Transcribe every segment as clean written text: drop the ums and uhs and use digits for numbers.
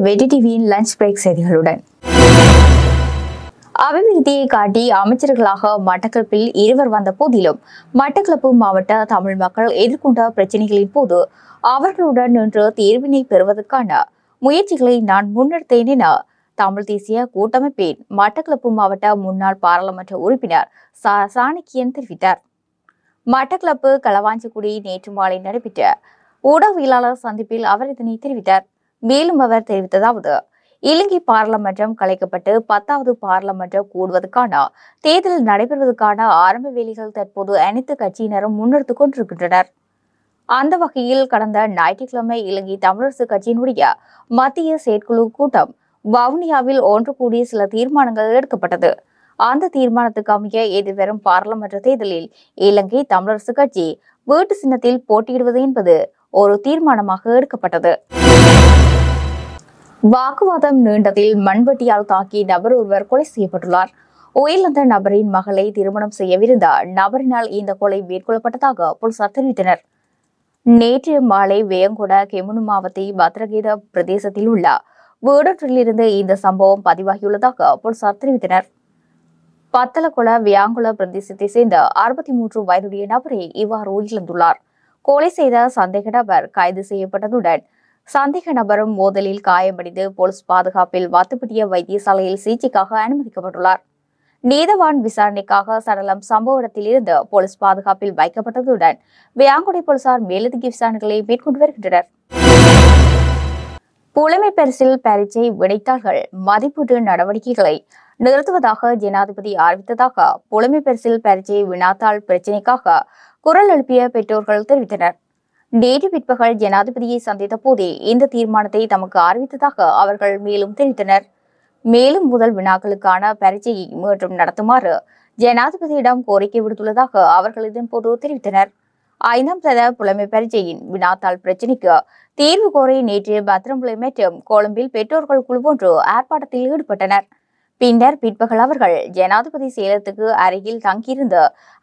வெடி டிவியின் lunch break செய்திகளுடன் அபிவிருத்தியை காட்டி அமைச்சர்களாக மட்டக்களப்பில் இருவர் வந்த போதிலும் மட்டக்களப்பு மாவட்ட தமிழ் மக்கள் எதிர்கொண்ட பிரச்சினைகளின் போது அவர்களுடன் நின்று தீர்வினை பெறுவதற்கான முயற்சிகளை நான் முன்னெடுத்தேன் என தமிழ் தேசிய கூட்டமைப்பின் மட்டக்களப்பு மாவட்ட முன்னாள் பாராளுமன்ற உறுப்பினர் சாணக்கியன் தெரிவித்தார். மட்டக்களப்பு களவாஞ்சிக்குடி நேற்று மாலை நடைபெற்ற ஊடகவியலாளர் சந்திப்பில் அவர் இதனை தெரிவித்தார். மேலும் அவர் தெரிவித்ததாவது, இலங்கை பாராளுமன்றம் கலைக்கப்பட்டு 10வது பாராளுமன்றம் கூடுவதற்கான தேர்தல் நடைபெறுவதற்கான ஆரம்ப வேலைகள் தற்போது அனைத்து கட்சியினரும் முன்னெடுத்துக் கொண்டிருக்கின்றனர். அந்த வகையில் கடந்த ஞாயிற்றுக்கிழமை இலங்கை தமிழரசு கட்சியினுடைய மத்திய செயற்குழு கூட்டம் வவுனியாவில் ஒன்று கூடி சில தீர்மானங்கள் எடுக்கப்பட்டது. அந்த தீர்மானத்துக்கு அமைய எதிர்வரும் பாராளுமன்ற தேர்தலில் இலங்கை தமிழரசு கட்சி வீட்டு சின்னத்தில் போட்டியிடுவது என்பது ஒரு தீர்மானமாக எடுக்கப்பட்டது. வாக்குவாதம் நீண்டதில் மண்வெட்டியால் தாக்கி நபர் ஒருவர் கொலை செய்யப்பட்டுள்ளார். உயிரிழந்த நபரின் மகளை திருமணம் செய்யவிருந்த நபரினால் இந்த கொலை மேற்கொள்ளப்பட்டதாக போலீசார் தெரிவித்தனர். நேற்று மாலை வேயங்கொட கெமுனு மாவட்ட பத்ரகீத பிரதேசத்தில் உள்ள வீடொன்றிலிருந்து இந்த சம்பவம் பதிவாகியுள்ளதாக போலீசார் தெரிவித்தனர். பத்தலகொல வியாங்குள பிரதேசத்தை சேர்ந்த 63 வயதுடைய நபரை இவ்வாறு உயிரிழந்துள்ளார். கொலை செய்த சந்தேக நபர் கைது செய்யப்பட்டதுடன் சந்தேக நபரும் மோதலில் காயமடைந்து போலீஸ் பாதுகாப்பில் வாத்துப்பட்டிய வைத்தியசாலையில் சிகிச்சைக்காக அனுமதிக்கப்பட்டுள்ளார். நீதவான் விசாரணைக்காக சடலம் சம்பவ இடத்தில் இருந்து போலீஸ் பாதுகாப்பில் வைக்கப்பட்டதுடன் வியாங்குடை போலீசார் மேலதிக விசாரணைகளை மேற்கொண்டு வருகின்றனர். புலமை பரிசில் பரீட்சை விடைத்தாள்கள் மதிப்பீட்டு நடவடிக்கைகளை நிறுத்துவதாக ஜனாதிபதி அறிவித்ததாக புலமை பரிசில் பரீட்சை வினாத்தாள் பிரச்சினைக்காக குரல் எழுப்பிய பெற்றோர்கள் தெரிவித்தனர். நேற்று பிற்பகல் ஜனாதிபதியை சந்தித்த போதே இந்த தீர்மானத்தை தமக்கு அறிவித்ததாக அவர்கள் மேலும் தெரிவித்தனர். மேலும் முதல் வினாக்களுக்கான பரீட்சையை மீண்டும் நடத்துமாறு ஜனாதிபதியிடம் கோரிக்கை விடுத்துள்ளதாக அவர்கள் இதன்போது தெரிவித்தனர். 5ஆம் தர புலமை பரீட்சையின் வினாத்தாள் பிரச்சினைக்கு தீர்வு கோரி நேற்று பத்திரமுலை மற்றும் கொழும்பில் பெற்றோர்கள் குழு ஒன்று ஆர்ப்பாட்டத்தில் ஈடுபட்டனர். பின்னர் பிற்பகல் அவர்கள் ஜனாதிபதி செயலகத்துக்கு அருகில் தங்கியிருந்து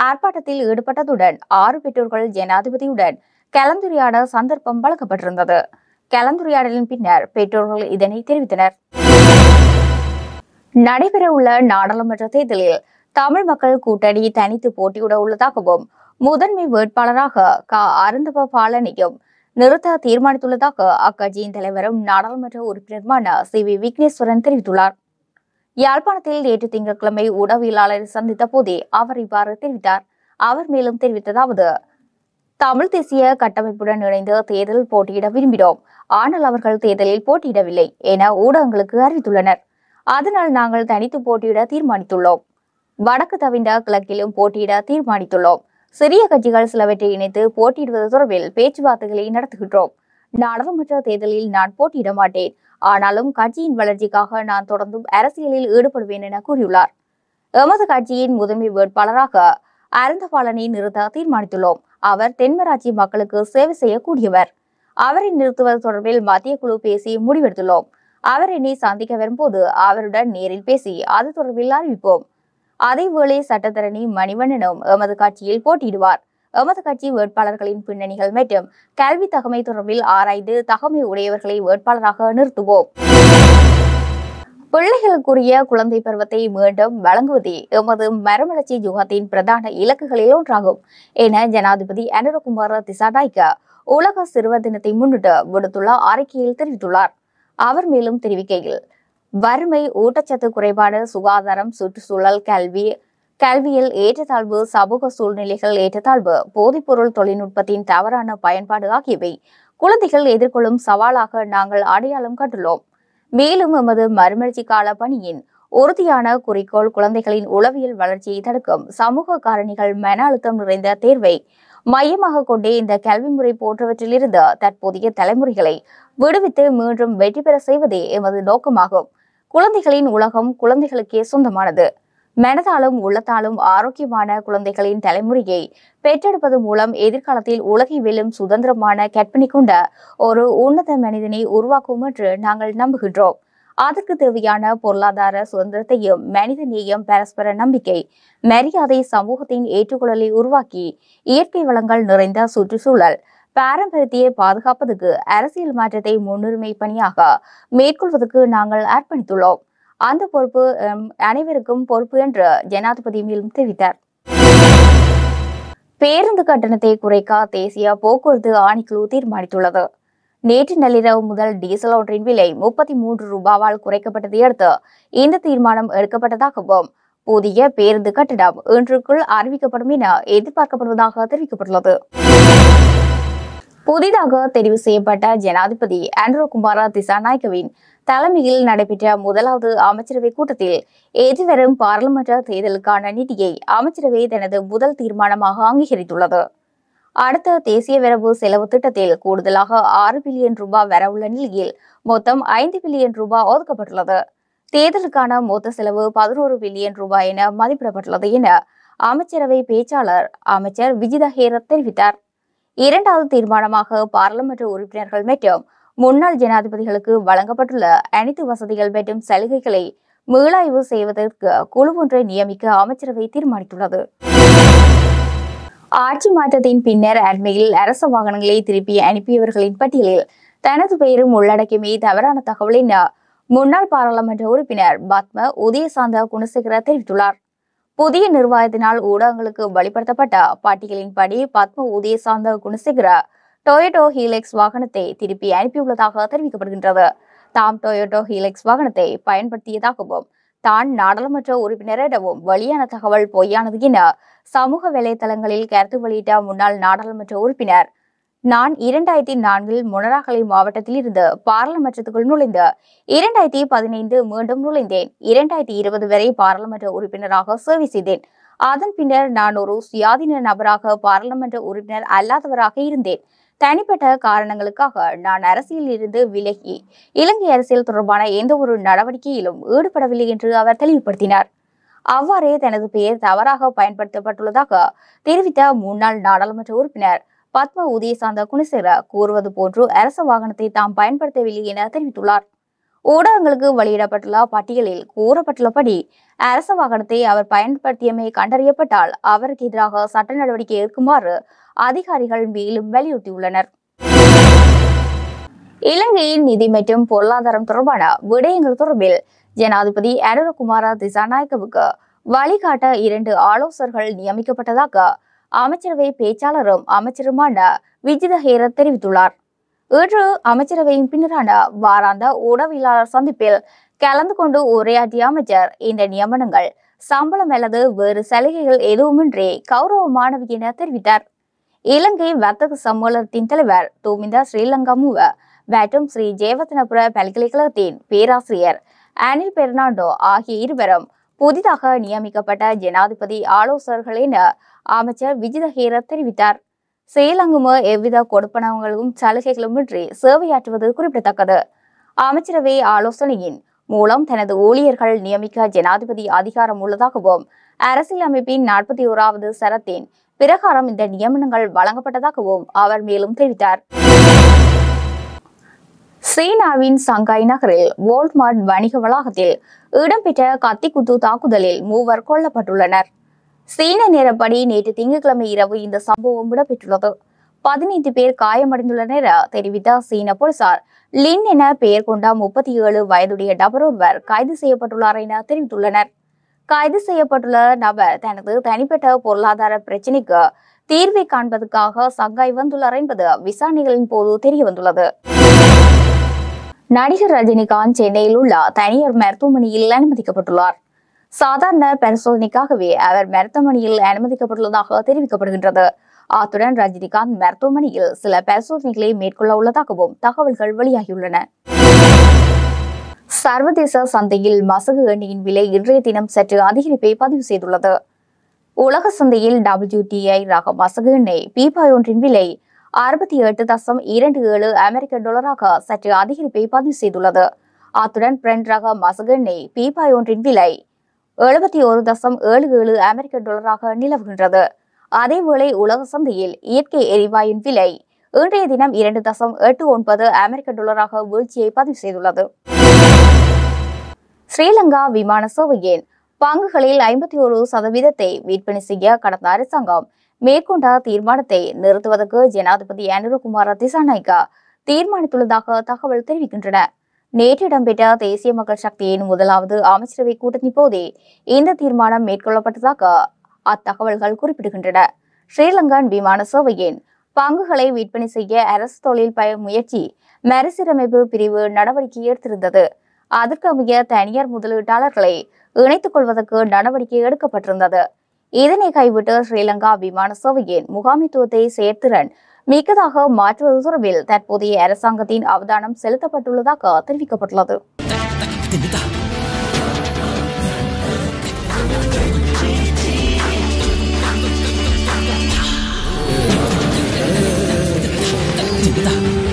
ஆர்ப்பாட்டத்தில் ஈடுபட்டதுடன் 6 பெற்றோர்கள் ஜனாதிபதியுடன் கலந்துரையாட சந்தர்ப்பம் வழங்கப்பட்டிருந்தது. கலந்துரையாடலின் பின்னர் பெற்றோர்கள் இதனை தெரிவித்தனர். நடைபெறவுள்ள நாடாளுமன்ற தேர்தலில் தமிழ் மக்கள் கூட்டணி தனித்து போட்டியிட உள்ளதாகவும் முதன்மை வேட்பாளராக அருந்தவ பாலனையும் நிறுத்த தீர்மானித்துள்ளதாக அக்கட்சியின் தலைவரும் நாடாளுமன்ற உறுப்பினருமான CV விக்னேஸ்வரன் தெரிவித்துள்ளார். யாழ்ப்பாணத்தில் நேற்று திங்கட்கிழமை ஊடகவியலாளரை சந்தித்த போதே அவர் இவ்வாறு தெரிவித்தார். அவர் மேலும் தெரிவித்ததாவது, தமிழ் தேசிய கட்டமைப்புடன் இணைந்து தேர்தல் போட்டியிட விரும்பினோம். ஆனால் அவர்கள் தேர்தலில் போட்டியிடவில்லை என ஊடகங்களுக்கு அறிவித்துள்ளனர். அதனால் நாங்கள் தனித்து போட்டியிட தீர்மானித்துள்ளோம். வடக்கு தவிர்ந்த கிழக்கிலும் போட்டியிட தீர்மானித்துள்ளோம். சிறிய கட்சிகள் சிலவற்றை இணைத்து போட்டியிடுவது தொடர்பில் பேச்சுவார்த்தைகளை நடத்துகின்றோம். நாடாளுமன்ற தேர்தலில் நான் போட்டியிட மாட்டேன். ஆனாலும் கட்சியின் வளர்ச்சிக்காக நான் தொடர்ந்தும் அரசியலில் ஈடுபடுவேன் என கூறியுள்ளார். எமது கட்சியின் முதன்மை வேட்பாளராக அருந்தபாலனை நிறுத்த தீர்மானித்துள்ளோம். அவர் தென்மராட்சி மக்களுக்கு சேவை செய்யக்கூடியவர். அவரை நிறுத்துவது தொடர்பில் மத்திய குழு பேசி முடிவெடுத்துள்ளோம். அவர் என்னை சந்திக்க வரும்போது அவருடன் நேரில் பேசி அது தொடர்பில் அறிவிப்போம். அதேவேளை சட்டத்தரணி மணிவண்ணனும் எமது கட்சியில் போட்டியிடுவார். எமது கட்சி வேட்பாளர்களின் பின்னணிகள் மற்றும் கல்வி தகமை தொடர்பில் ஆராய்ந்து தகமை உடையவர்களை வேட்பாளராக நிறுத்துவோம். பிள்ளைகளுக்குரிய குழந்தை பருவத்தை மீண்டும் வழங்குவதே எமது மறுமலர்ச்சி யுகத்தின் பிரதான இலக்குகளில் ஒன்றாகும் என ஜனாதிபதி அனுரகுமார திசாநாயக்க உலக சிறுவர் தினத்தை முன்னிட்டு விடுத்துள்ள அறிக்கையில் தெரிவித்துள்ளார். அவர் மேலும் தெரிவிக்கையில், வறுமை, ஊட்டச்சத்து குறைபாடு, சுகாதாரம், சுற்றுச்சூழல், கல்வியல் ஏற்றத்தாழ்வு, சமூக சூழ்நிலைகள் ஏற்றத்தாழ்வு, போதைப்பொருள் தொழில்நுட்பத்தின் தவறான பயன்பாடு ஆகியவை குழந்தைகள் எதிர்கொள்ளும் சவாலாக நாங்கள் அடையாளம் கண்டுள்ளோம். மேலும் எமது மறுமலர்ச்சி கால பணியின் உறுதியான குறிக்கோள் குழந்தைகளின் உளவியல் வளர்ச்சியை தடுக்கும் சமூக காரணிகள், மன அழுத்தம் நிறைந்த தேர்வை மையமாக கொண்டே இந்த கல்வி முறை போன்றவற்றிலிருந்து தற்போதைய தலைமுறைகளை விடுவித்து மீண்டும் வெற்றி பெற செய்வதே எமது நோக்கமாகும். குழந்தைகளின் உலகம் குழந்தைகளுக்கே சொந்தமானது. மனதாலும் உள்ளத்தாலும் ஆரோக்கியமான குழந்தைகளின் தலைமுறையை பெற்றெடுப்பது மூலம் எதிர்காலத்தில் உலகை வெல்லும் சுதந்திரமான கற்பனை கொண்ட ஒரு உன்னத மனிதனை உருவாக்கும் என்று நாங்கள் நம்புகின்றோம். அதற்கு தேவையான பொருளாதார சுதந்திரத்தையும் மனித நேயம், பரஸ்பர நம்பிக்கை, மரியாதை, சமூகத்தின் ஏற்றுக்கொள்ளலை உருவாக்கி இயற்கை வளங்கள் நிறைந்த சுற்றுச்சூழல், பாரம்பரியத்தை பாதுகாப்பதற்கு அரசியல் மாற்றத்தை முன்னுரிமை பணியாக மேற்கொள்வதற்கு நாங்கள் அர்ப்பணித்துள்ளோம். அந்த பொறுப்பு அனைவருக்கும் பொறுப்பு என்று ஜனாதிபதி மேலும் தெரிவித்தார். பேருந்து கட்டணத்தை குறைக்க தேசிய போக்குவரத்து ஆணைக்குழு தீர்மானித்துள்ளது. நேற்று நள்ளிரவு முதல் டீசல் ஒன்றின் விலை 33 ரூபாவால் குறைக்கப்பட்டதை அடுத்து இந்த தீர்மானம் எடுக்கப்பட்டதாகவும் புதிய பேருந்து கட்டணம் இன்றுக்குள் அறிவிக்கப்படும் என எதிர்பார்க்கப்படுவதாக தெரிவிக்கப்பட்டுள்ளது. புதிதாக தெரிவு செய்யப்பட்ட ஜனாதிபதி அனுரகுமார திசாநாயக்கவின் தலைமையில் நடைபெற்ற முதலாவது அமைச்சரவை கூட்டத்தில் எதிர்வரும் பாராளுமன்ற தேர்தலுக்கான நிதியை அமைச்சரவை தனது முதல் தீர்மானமாக அங்கீகரித்துள்ளது. அடுத்த தேசிய வரவு செலவு திட்டத்தில் கூடுதலாக 6 பில்லியன் ரூபாய் வரவுள்ள நிலையில் மொத்தம் 5 பில்லியன் ரூபாய் ஒதுக்கப்பட்டுள்ளது. தேர்தலுக்கான மொத்த செலவு 11 பில்லியன் ரூபாய் என மதிப்பிடப்பட்டுள்ளது என அமைச்சரவை பேச்சாளர் அமைச்சர் விஜித ஹேரத் தெரிவித்தார். இரண்டாவது தீர்மானமாக பாராளுமன்ற உறுப்பினர்கள் மற்றும் முன்னாள் ஜனாதிபதிகளுக்கு வழங்கப்பட்டுள்ள அனைத்து வசதிகள் மற்றும் சலுகைகளை மீளாய்வு செய்வதற்கு குழு ஒன்றை நியமிக்க அமைச்சரவை தீர்மானித்துள்ளது. ஆட்சி மாற்றத்தின் பின்னர் அண்மையில் அரசு வாகனங்களை திருப்பி அனுப்பியவர்களின் பட்டியலில் தனது பெயரும் உள்ளடக்கியமே தவறான தகவல் என முன்னாள் பாராளுமன்ற உறுப்பினர் பத்ம உதயசாந்த குணசேகர தெரிவித்துள்ளார். புதிய நிர்வாகத்தினால் ஊடகங்களுக்கு வெளிப்படுத்தப்பட்ட பட்டியலின்படி பத்ம உதயசாந்த குணசேகர டொயோட்டோ ஹீலெக்ஸ் வாகனத்தை திருப்பி அனுப்பியுள்ளதாக தெரிவிக்கப்படுகின்றது. தாம் டொயோட்டோ ஹீலெக்ஸ் வாகனத்தை பயன்படுத்தியதாகவும் தான் நாடாளுமன்ற உறுப்பினரிடமும் வெளியான தகவல் பொய்யானது என சமூக வலைதளங்களில் கருத்து வெளியிட்ட முன்னாள் நாடாளுமன்ற உறுப்பினர், நான் 2004 மொனராகலை மாவட்டத்தில் இருந்து பாராளுமன்றத்துக்குள் நுழைந்து 2015 மீண்டும் நுழைந்தேன். 2020 வரை பாராளுமன்ற உறுப்பினராக சேவை செய்தேன். அதன் பின்னர் நான் ஒரு சுயாதீன நபராக பாராளுமன்ற உறுப்பினர் அல்லாதவராக இருந்தேன். தனிப்பட்ட காரணங்களுக்காக நான் அரசியலில் இருந்து விலகி இலங்கை அரசியல் தொடர்பான எந்த ஒரு நடவடிக்கையிலும் ஈடுபடவில்லை என்று அவர் தெளிவுபடுத்தினார். அவ்வாறே தனது பெயர் தவறாக பயன்படுத்தப்பட்டுள்ளதாக தெரிவித்த முன்னாள் நாடாளுமன்ற உறுப்பினர் பத்ம உதயசாந்த குணசேகர கூறுவது போன்று அரசு வாகனத்தை தாம் பயன்படுத்தவில்லை என தெரிவித்துள்ளார். ஊடகங்களுக்கு வெளியிடப்பட்டுள்ள பட்டியலில் கூறப்பட்டுள்ளபடி அரசு வாகனத்தை அவர் பயன்படுத்தியமை கண்டறியப்பட்டால் அவருக்கு எதிராக சட்ட நடவடிக்கை எடுக்குமாறு அதிகாரிகள் மேலும் வலியுறுத்தியுள்ளனர். இலங்கையின் நிதி மற்றும் பொருளாதாரம் தொடர்பான விடயங்கள் தொடர்பில் ஜனாதிபதி அனுரகுமார திசாநாயக்கவுக்கு வழிகாட்ட 2 ஆலோசகர்கள் நியமிக்கப்பட்டதாக அமைச்சரவை பேச்சாளரும் அமைச்சருமான விஜித ஹேரத் தெரிவித்துள்ளார். இன்று அமைச்சரவையின் பின்னரான வாராந்த ஊடகவியலாளர் சந்திப்பில் கலந்து கொண்டு உரையாற்றிய அமைச்சர், இந்த நியமனங்கள் சம்பளம் அல்லது வேறு சலுகைகள் எதுவுமின்றி கௌரவமானவை என தெரிவித்தார். இலங்கை வர்த்தக சம்மேளனத்தின் தலைவர் துமிந்த ஸ்ரீலங்கமுவ மற்றும் ஸ்ரீ ஜெயவர்தனபுர பல்கலைக்கழகத்தின் பேராசிரியர் அனில் பெர்னாண்டோ ஆகிய இருவரும் புதிதாக நியமிக்கப்பட்ட ஜனாதிபதி ஆலோசகர்கள் என அமைச்சர் விஜித ஹேரத் தெரிவித்தார். ஸ்ரீலங்கம எவ்வித கொடுப்பனங்களும் சலுகைகளுமின்றி சேவையாற்றுவது குறிப்பிடத்தக்கது. அமைச்சரவை ஆலோசனையின் மூலம் தனது ஊழியர்கள் நியமிக்க ஜனாதிபதி அதிகாரம் உள்ளதாகவும் அரசியலமைப்பின் 41வது சரத்தின் பிரகாரம் இந்த நியமனங்கள் வழங்கப்பட்டதாகவும் அவர் மேலும் தெரிவித்தார். சீனாவின் சங்காய் நகரில் வோல்மார்ட் வணிக வளாகத்தில் இடம்பெற்ற கத்திக்குத்து தாக்குதலில் 3 கொல்லப்பட்டுள்ளனர். சீன நேரப்படி நேற்று திங்கட்கிழமை இரவு இந்த சம்பவம் இடம்பெற்றுள்ளது. 15 பேர் காயமடைந்துள்ளனர் என தெரிவித்த சீன போலீசார், லின் என பெயர் கொண்ட 37 வயதுடைய நபர் ஒருவர் கைது செய்யப்பட்டுள்ளார் என தெரிவித்துள்ளனர். கைது செய்யப்பட்டுள்ள நபர் தனது தனிப்பட்ட பொருளாதார பிரச்சினைக்கு தீர்வை காண்பதற்காக சங்காய் வந்துள்ளார் என்பது விசாரணைகளின் போது தெரிய வந்துள்ளது. நடிகர் ரஜினிகாந்த் சென்னையில் உள்ள தனியார் மருத்துவமனையில் அனுமதிக்கப்பட்டுள்ளார். சாதாரண பரிசோதனைக்காகவே அவர் மருத்துவமனையில் அனுமதிக்கப்பட்டுள்ளதாக தெரிவிக்கப்படுகின்றது. அத்துடன் ரஜினிகாந்த் மருத்துவமனையில் சில பரிசோதனைகளை மேற்கொள்ள உள்ளதாகவும் தகவல்கள் வெளியாகியுள்ளன. சர்வதேச சந்தையில் மசகு எண்ணெயின் விலை இன்றைய தினம் சற்று அதிகரிப்பை பதிவு செய்துள்ளது. உலக சந்தையில் WTI ரக மசகு எண்ணெய் பீப்பாய் ஒன்றின் விலை 68.27 அமெரிக்க டாலராக சற்று அதிகரிப்பை பதிவு செய்துள்ளது. அத்துடன் பிரெண்ட் ரக மசகு எண்ணெய் பீப்பாய் ஒன்றின் விலை 71.77 அமெரிக்க டாலராக நிலவுகின்றது. அதேவேளை உலக சந்தையில் இயற்கை எரிவாயின் விலை இன்றைய தினம் 2.89 அமெரிக்க டாலராக வீழ்ச்சியை பதிவு செய்துள்ளது. ஸ்ரீலங்கா விமான சேவையின் பங்குகளில் 51% விற்பனை செய்ய கடந்த அரசாங்கம் மேற்கொண்ட தீர்மானத்தை நிறுத்துவதற்கு ஜனாதிபதி அனுரகுமார திசாநாயக்கா தீர்மானித்துள்ளதாக தகவல் தெரிவிக்கின்றன. நேற்று இடம்பெற்ற தேசிய மக்கள் சக்தியின் முதலாவது அமைச்சரவை கூட்டத்தின் போதே இந்த தீர்மானம் மேற்கொள்ளப்பட்டதாக அத்தகவல்கள் குறிப்பிடுகின்றன. ஸ்ரீலங்கன் விமான சேவையின் பங்குகளை விற்பனை செய்ய அரசு தொழில் முயற்சி மறுசீரமைப்பு பிரிவு நடவடிக்கை எடுத்திருந்தது. அதற்கமைய தனியார் முதலீட்டாளர்களை இணைத்துக் கொள்வதற்கு நடவடிக்கை எடுக்கப்பட்டிருந்தது. இதனை கைவிட்டு ஸ்ரீலங்கா விமான சேவையின் முகாமைத்துவத்தை செயற்திறன் மிக்கதாக மாற்றுவது தொடர்பில் தற்போதைய அரசாங்கத்தின் அவதானம் செலுத்தப்பட்டுள்ளதாக தெரிவிக்கப்பட்டுள்ளது. Kita